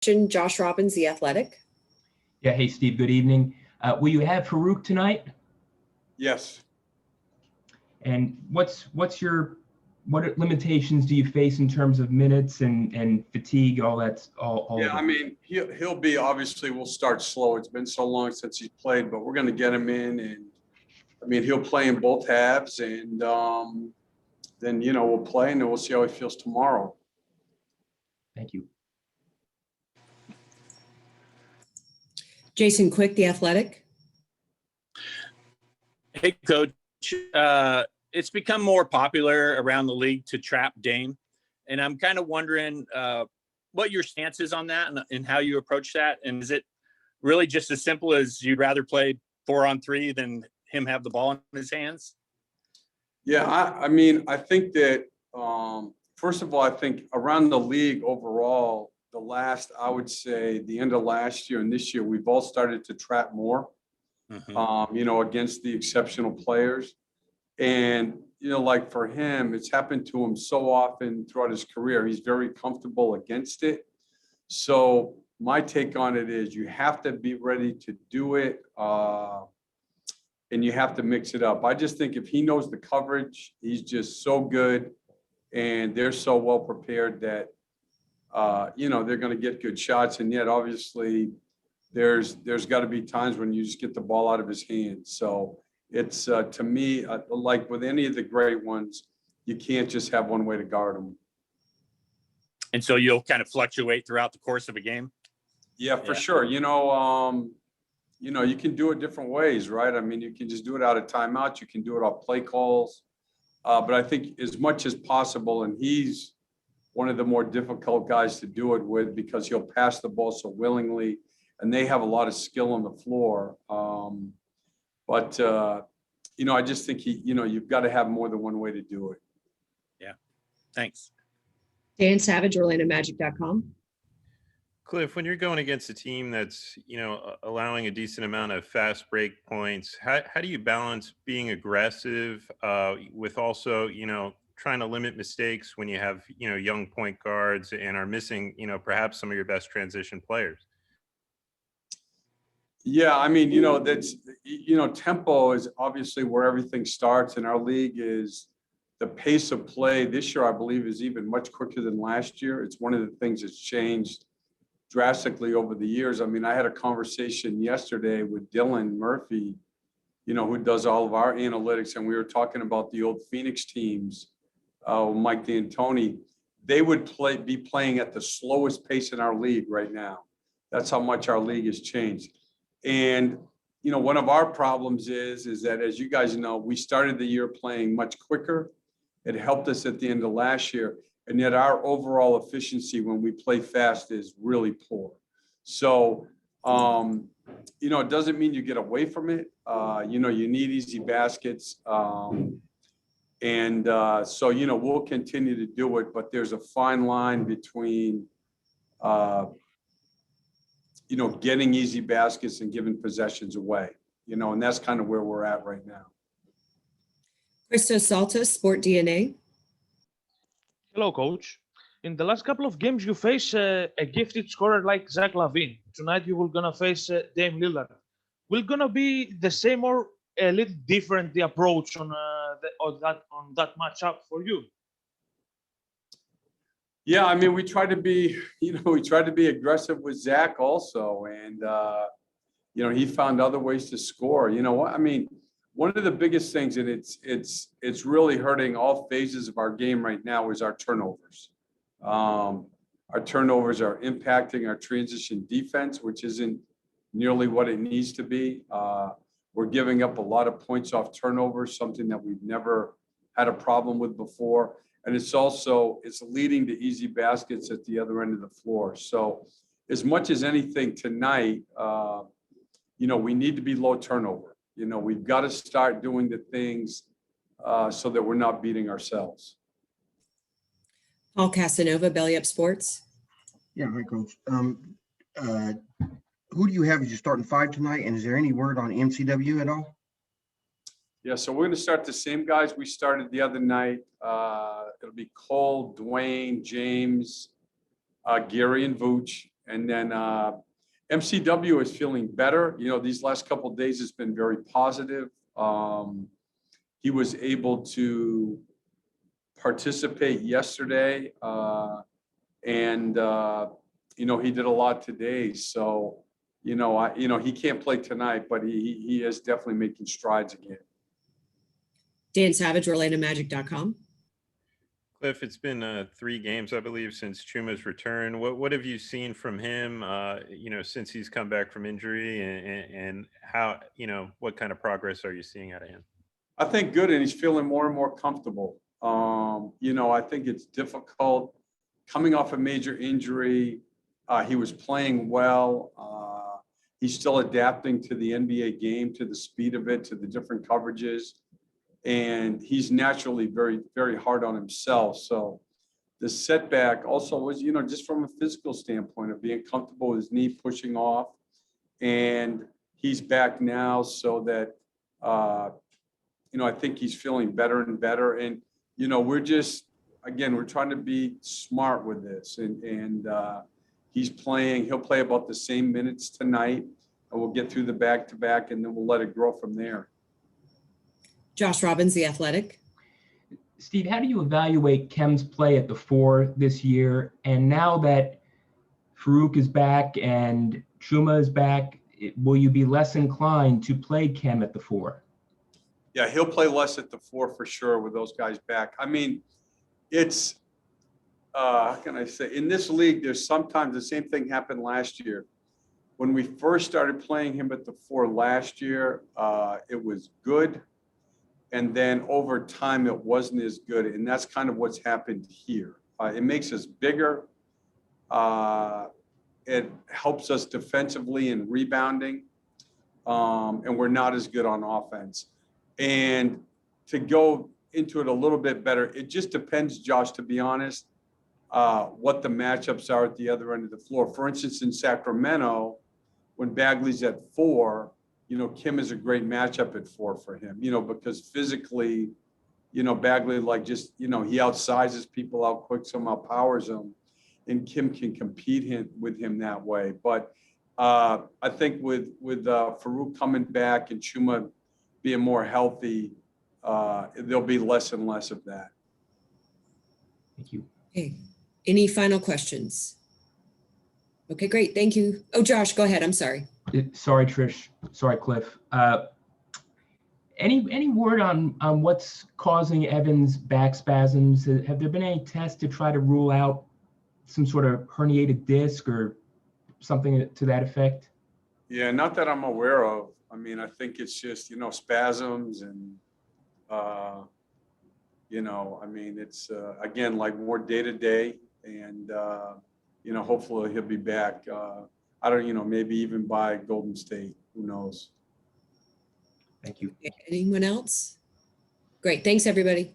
Josh Robbins, The Athletic. Yeah, hey, Steve, good evening. Will you have Farouk tonight? Yes. And what limitations do you face in terms of minutes and fatigue, all that? Yeah, I mean, he'll be, obviously we'll start slow. It's been so long since he's played, but we're going to get him in, and I mean, he'll play in both halves, and then, we'll play, and then we'll see how he feels tomorrow. Thank you. Jason Quick, The Athletic. Hey, Coach. It's become more popular around the league to trap Dame, and I'm kind of wondering what your stance is on that and how you approach that. And is it really just as simple as you'd rather play 4-on-3 than him have the ball in his hands? Yeah, I mean, I think that, first of all, I think around the league overall, I would say the end of last year and this year, we've all started to trap more, against the exceptional players. And, like for him, it's happened to him so often throughout his career. He's very comfortable against it. So my take on it is you have to be ready to do it, and you have to mix it up. I just think if he knows the coverage, he's just so good, and they're so well prepared that, they're going to get good shots. And yet, obviously, there's got to be times when you just get the ball out of his hands. So it's, to me, like with any of the great ones, you can't just have one way to guard them. And so you'll kind of fluctuate throughout the course of a game? Yeah, for sure. You can do it different ways, right? I mean, you can just do it out of timeout. You can do it off play calls. But I think as much as possible, and he's one of the more difficult guys to do it with because he'll pass the ball so willingly, and they have a lot of skill on the floor. I just think you've got to have more than one way to do it. Yeah. Thanks. Dan Savage, OrlandoMagic.com. Cliff, when you're going against a team that's, allowing a decent amount of fast break points, how do you balance being aggressive with also, trying to limit mistakes when you have, young point guards and are missing, perhaps some of your best transition players? Yeah, I mean, that's, tempo is obviously where everything starts, and our league is the pace of play this year, I believe, is even much quicker than last year. It's one of the things that's changed drastically over the years. I mean, I had a conversation yesterday with Dylan Murphy, who does all of our analytics, and we were talking about the old Phoenix teams, Mike D'Antoni. They would be playing at the slowest pace in our league right now. That's how much our league has changed. And, one of our problems is that, as you guys know, we started the year playing much quicker. It helped us at the end of last year. And yet our overall efficiency when we play fast is really poor. So, it doesn't mean you get away from it. You need easy baskets. So, we'll continue to do it, but there's a fine line between, getting easy baskets and giving possessions away, and that's kind of where we're at right now. Christos Saltis, Sport DNA. Hello, Coach. In the last couple of games, you face a gifted scorer like Zach LaVine. Tonight, you will gonna face Dame Lillard. Will gonna be the same or a little different the approach on that matchup for you? Yeah, I mean, we try to be aggressive with Zach also, and he found other ways to score. You know what? I mean, one of the biggest things, and it's really hurting all phases of our game right now, is our turnovers. Our turnovers are impacting our transition defense, which isn't nearly what it needs to be. We're giving up a lot of points off turnovers, something that we've never had a problem with before. And it's leading to easy baskets at the other end of the floor. So as much as anything tonight, we need to be low turnover. We've got to start doing the things so that we're not beating ourselves. Paul Casanova, Belly Up Sports. Yeah, hi, Coach. Who do you have as your starting five tonight? And is there any word on MCW at all? Yeah, so we're going to start the same guys we started the other night. It'll be Cole, Dwayne, James, Gary, and Vooch. And then MCW is feeling better. You know, these last couple of days has been very positive. He was able to participate yesterday, and you know, he did a lot today. So, you know, he can't play tonight, but he is definitely making strides again. Dan Savage, OrlandoMagic.com. Cliff, it's been 3 games, I believe, since Chuma's return. What have you seen from him, you know, since he's come back from injury, and how, you know, what kind of progress are you seeing out of him? I think good, and he's feeling more and more comfortable. You know, I think it's difficult coming off a major injury. He was playing well. He's still adapting to the NBA game, to the speed of it, to the different coverages. And he's naturally very, very hard on himself. So the setback also was, you know, just from a physical standpoint of being comfortable with his knee pushing off. And he's back now, so that, you know, I think he's feeling better and better. And, you know, we're just, again, we're trying to be smart with this. And he's playing, he'll play about the same minutes tonight, and we'll get through the back-to-back, and then we'll let it grow from there. Josh Robbins, The Athletic. Steve, how do you evaluate Kem's play at the 4 this year? And now that Farouk is back and Chuma is back, will you be less inclined to play Kem at the 4? Yeah, he'll play less at the 4 for sure with those guys back. I mean, it's, how can I say, in this league, there's sometimes the same thing happened last year. When we first started playing him at the 4 last year, it was good. And then over time, it wasn't as good. And that's kind of what's happened here. It makes us bigger. It helps us defensively and rebounding. And we're not as good on offense. And to go into it a little bit better, it just depends, Josh, to be honest, what the matchups are at the other end of the floor. For instance, in Sacramento, when Bagley's at 4, you know, Kim is a great matchup at 4 for him, you know, because physically, you know, Bagley, like, just, you know, he outsizes people out quick, somehow powers them, and Kim can compete with him that way. But I think with Farouk coming back and Chuma being more healthy, there'll be less and less of that. Thank you. Okay. Any final questions? Okay, great. Thank you. Oh, Josh, go ahead. I'm sorry. Sorry, Trish. Sorry, Cliff. Any word on what's causing Evan's back spasms? Have there been any tests to try to rule out some sort of herniated disc or something to that effect? Yeah, not that I'm aware of. I mean, I think it's just, you know, spasms and, you know, I mean, it's, again, like more day to day, and, you know, hopefully he'll be back. I don't, you know, maybe even by Golden State, who knows? Thank you. Anyone else? Great. Thanks, everybody.